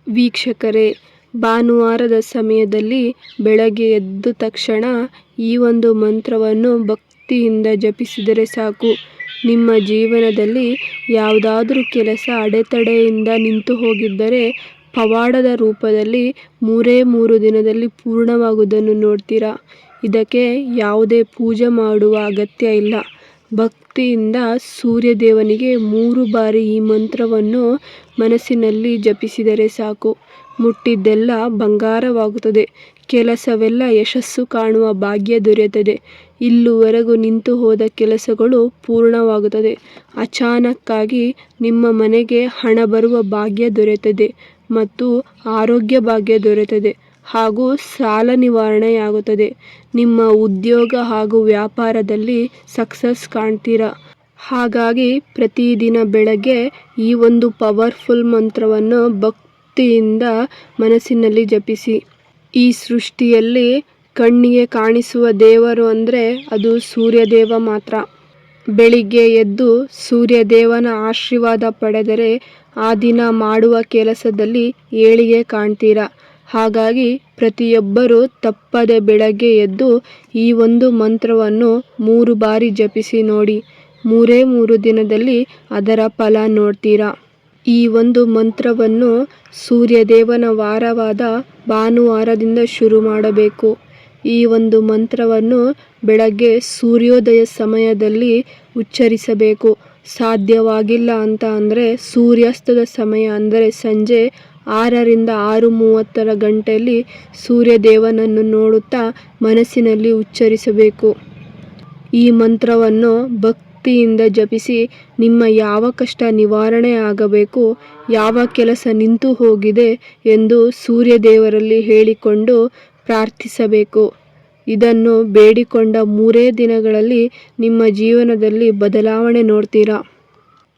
ವೀಕ್ಷಕರೇ, ಭಾನುವಾರದ ಸಮಯದಲ್ಲಿ ಬೆಳಗ್ಗೆ ಎದ್ದ ತಕ್ಷಣ ಈ ಒಂದು ಮಂತ್ರವನ್ನು ಭಕ್ತಿಯಿಂದ ಜಪಿಸಿದರೆ ಸಾಕು. ನಿಮ್ಮ ಜೀವನದಲ್ಲಿ ಯಾವುದಾದ್ರೂ ಕೆಲಸ ಅಡೆತಡೆಯಿಂದ ನಿಂತು ಹೋಗಿದ್ದರೆ ಪವಾಡದ ರೂಪದಲ್ಲಿ 3 ದಿನದಲ್ಲಿ ಪೂರ್ಣವಾಗುವುದನ್ನು ನೋಡ್ತೀರಾ. ಇದಕ್ಕೆ ಯಾವುದೇ ಪೂಜೆ ಮಾಡುವ ಅಗತ್ಯ ಇಲ್ಲ. ಭಕ್ತಿಯಿಂದ ಸೂರ್ಯದೇವನಿಗೆ 3 ಬಾರಿ ಈ ಮಂತ್ರವನ್ನು ಮನಸ್ಸಿನಲ್ಲಿ ಜಪಿಸಿದರೆ ಸಾಕು. ಮುಟ್ಟಿದ್ದೆಲ್ಲ ಬಂಗಾರವಾಗುತ್ತದೆ. ಕೆಲಸವೆಲ್ಲ ಯಶಸ್ಸು ಕಾಣುವ ಭಾಗ್ಯ ದೊರೆಯುತ್ತದೆ. ಇಲ್ಲಿವರೆಗೂ ನಿಂತು ಹೋದ ಕೆಲಸಗಳು ಪೂರ್ಣವಾಗುತ್ತದೆ. ಅಚಾನಕ್ಕಾಗಿ ನಿಮ್ಮ ಮನೆಗೆ ಹಣ ಬರುವ ಭಾಗ್ಯ ದೊರೆಯುತ್ತದೆ ಮತ್ತು ಆರೋಗ್ಯ ಭಾಗ್ಯ ದೊರೆಯುತ್ತದೆ ಹಾಗೂ ಸಾಲ ನಿವಾರಣೆಯಾಗುತ್ತದೆ. ನಿಮ್ಮ ಉದ್ಯೋಗ ಹಾಗೂ ವ್ಯಾಪಾರದಲ್ಲಿ ಸಕ್ಸಸ್ ಕಾಣ್ತೀರಾ. ಹಾಗಾಗಿ ಪ್ರತಿದಿನ ಬೆಳಗ್ಗೆ ಈ ಒಂದು ಪವರ್ಫುಲ್ ಮಂತ್ರವನ್ನು ಭಕ್ತಿಯಿಂದ ಮನಸ್ಸಿನಲ್ಲಿ ಜಪಿಸಿ. ಈ ಸೃಷ್ಟಿಯಲ್ಲಿ ಕಣ್ಣಿಗೆ ಕಾಣಿಸುವ ದೇವರು ಅಂದರೆ ಅದು ಸೂರ್ಯದೇವ ಮಾತ್ರ. ಬೆಳಿಗ್ಗೆ ಎದ್ದು ಸೂರ್ಯದೇವನ ಆಶೀರ್ವಾದ ಪಡೆದರೆ ಆ ದಿನ ಮಾಡುವ ಕೆಲಸದಲ್ಲಿ ಏಳಿಗೆ ಕಾಣ್ತೀರಾ. ಹಾಗಾಗಿ ಪ್ರತಿಯೊಬ್ಬರೂ ತಪ್ಪದೆ ಬೆಳಗ್ಗೆ ಎದ್ದು ಈ ಒಂದು ಮಂತ್ರವನ್ನು 3 ಬಾರಿ ಜಪಿಸಿ ನೋಡಿ. 3 ದಿನದಲ್ಲಿ ಅದರ ಫಲ ನೋಡ್ತೀರಾ. ಈ ಒಂದು ಮಂತ್ರವನ್ನು ಸೂರ್ಯದೇವನ ವಾರವಾದ ಭಾನುವಾರದಿಂದ ಶುರು ಮಾಡಬೇಕು. ಈ ಒಂದು ಮಂತ್ರವನ್ನು ಬೆಳಗ್ಗೆ ಸೂರ್ಯೋದಯ ಸಮಯದಲ್ಲಿ ಉಚ್ಚರಿಸಬೇಕು. ಸಾಧ್ಯವಾಗಿಲ್ಲ ಅಂತ ಅಂದರೆ ಸೂರ್ಯಾಸ್ತದ ಸಮಯ ಅಂದರೆ ಸಂಜೆ 6ರಿಂದ 6:30 ಗಂಟೆಯಲ್ಲಿ ಸೂರ್ಯದೇವನನ್ನು ನೋಡುತ್ತಾ ಮನಸ್ಸಿನಲ್ಲಿ ಉಚ್ಚರಿಸಬೇಕು. ಈ ಮಂತ್ರವನ್ನು ಭಕ್ತಿಯಿಂದ ಜಪಿಸಿ ನಿಮ್ಮ ಯಾವ ಕಷ್ಟ ನಿವಾರಣೆ ಆಗಬೇಕು, ಯಾವ ಕೆಲಸ ನಿಂತು ಹೋಗಿದೆ ಎಂದು ಸೂರ್ಯದೇವರಲ್ಲಿ ಹೇಳಿಕೊಂಡು ಪ್ರಾರ್ಥಿಸಬೇಕು. ಇದನ್ನು ಬೇಡಿಕೊಂಡ 3 ದಿನಗಳಲ್ಲಿ ನಿಮ್ಮ ಜೀವನದಲ್ಲಿ ಬದಲಾವಣೆ ನೋಡ್ತೀರಾ.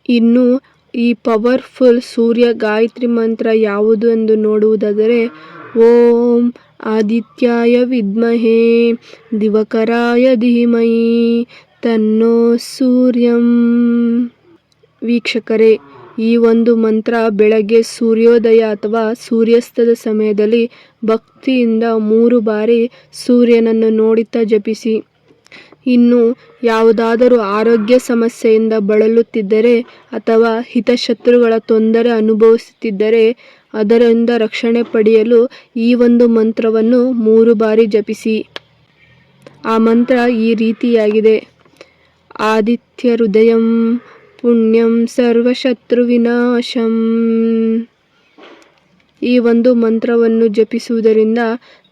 ಇನ್ನು ಈ ಪವರ್ಫುಲ್ ಸೂರ್ಯ ಗಾಯತ್ರಿ ಮಂತ್ರ ಯಾವುದು ಎಂದು ನೋಡುವುದಾದರೆ ಓಂ ಆದಿತ್ಯಾಯ ವಿದ್ಮಹೇ ದಿವಾಕರಾಯ ಧೀಮಹಿ ತನ್ನೋ ಸೂರ್ಯಂ. ವೀಕ್ಷಕರೇ, ಈ ಒಂದು ಮಂತ್ರ ಬೆಳಗ್ಗೆ ಸೂರ್ಯೋದಯ ಅಥವಾ ಸೂರ್ಯಾಸ್ತದ ಸಮಯದಲ್ಲಿ ಭಕ್ತಿಯಿಂದ 3 ಬಾರಿ ಸೂರ್ಯನನ್ನು ನೋಡುತ್ತಾ ಜಪಿಸಿ. ಇನ್ನು ಯಾವುದಾದರೂ ಆರೋಗ್ಯ ಸಮಸ್ಯೆಯಿಂದ ಬಳಲುತ್ತಿದ್ದರೆ ಅಥವಾ ಹಿತಶತ್ರುಗಳ ತೊಂದರೆ ಅನುಭವಿಸುತ್ತಿದ್ದರೆ ಅದರಿಂದ ರಕ್ಷಣೆ ಪಡೆಯಲು ಈ ಒಂದು ಮಂತ್ರವನ್ನು 3 ಬಾರಿ ಜಪಿಸಿ. ಆ ಮಂತ್ರ ಈ ರೀತಿಯಾಗಿದೆ: ಆದಿತ್ಯ ಹೃದಯಂ ಪುಣ್ಯಂ ಸರ್ವಶತ್ರು ವಿನಾಶಂ. ಈ ಒಂದು ಮಂತ್ರವನ್ನು ಜಪಿಸುವುದರಿಂದ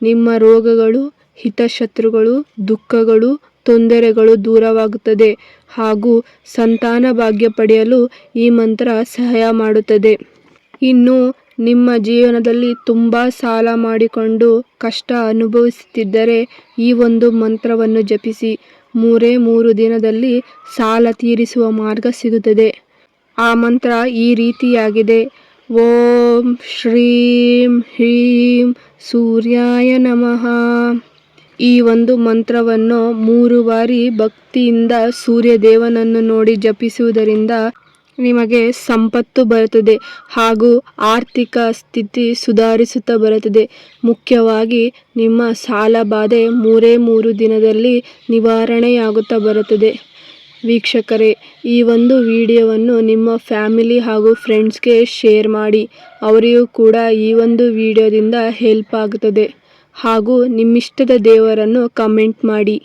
ನಿಮ್ಮ ರೋಗಗಳು, ಹಿತಶತ್ರುಗಳು, ದುಃಖಗಳು, ತೊಂದರೆಗಳು ದೂರವಾಗುತ್ತದೆ ಹಾಗೂ ಸಂತಾನ ಭಾಗ್ಯ ಪಡೆಯಲು ಈ ಮಂತ್ರ ಸಹಾಯ ಮಾಡುತ್ತದೆ. ಇನ್ನು ನಿಮ್ಮ ಜೀವನದಲ್ಲಿ ತುಂಬ ಸಾಲ ಮಾಡಿಕೊಂಡು ಕಷ್ಟ ಅನುಭವಿಸುತ್ತಿದ್ದರೆ ಈ ಒಂದು ಮಂತ್ರವನ್ನು ಜಪಿಸಿ. 3 ದಿನದಲ್ಲಿ ಸಾಲ ತೀರಿಸುವ ಮಾರ್ಗ ಸಿಗುತ್ತದೆ. ಆ ಮಂತ್ರ ಈ ರೀತಿಯಾಗಿದೆ: ಓಂ ಶ್ರೀಂ ಹ್ರೀಂ ಸೂರ್ಯಾಯ ನಮಃ. ಈ ಒಂದು ಮಂತ್ರವನ್ನು 3 ಬಾರಿ ಭಕ್ತಿಯಿಂದ ಸೂರ್ಯದೇವನನ್ನು ನೋಡಿ ಜಪಿಸುವುದರಿಂದ ನಿಮಗೆ ಸಂಪತ್ತು ಬರುತ್ತದೆ ಹಾಗೂ ಆರ್ಥಿಕ ಸ್ಥಿತಿ ಸುಧಾರಿಸುತ್ತಾ ಬರುತ್ತದೆ. ಮುಖ್ಯವಾಗಿ ನಿಮ್ಮ ಸಾಲ ಬಾಧೆ 3 ದಿನದಲ್ಲಿ ನಿವಾರಣೆಯಾಗುತ್ತಾ ಬರುತ್ತದೆ. ವೀಕ್ಷಕರೇ, ಈ ಒಂದು ವಿಡಿಯೋವನ್ನು ನಿಮ್ಮ ಫ್ಯಾಮಿಲಿ ಹಾಗೂ ಫ್ರೆಂಡ್ಸ್ಗೆ ಶೇರ್ ಮಾಡಿ. ಅವರಿಗೂ ಕೂಡ ಈ ಒಂದು ವಿಡಿಯೋದಿಂದ ಹೆಲ್ಪ್ ಆಗುತ್ತದೆ. ಹಾಗೂ ನಿಮ್ಮಿಷ್ಟದ ದೇವರನ್ನು ಕಮೆಂಟ್ ಮಾಡಿ.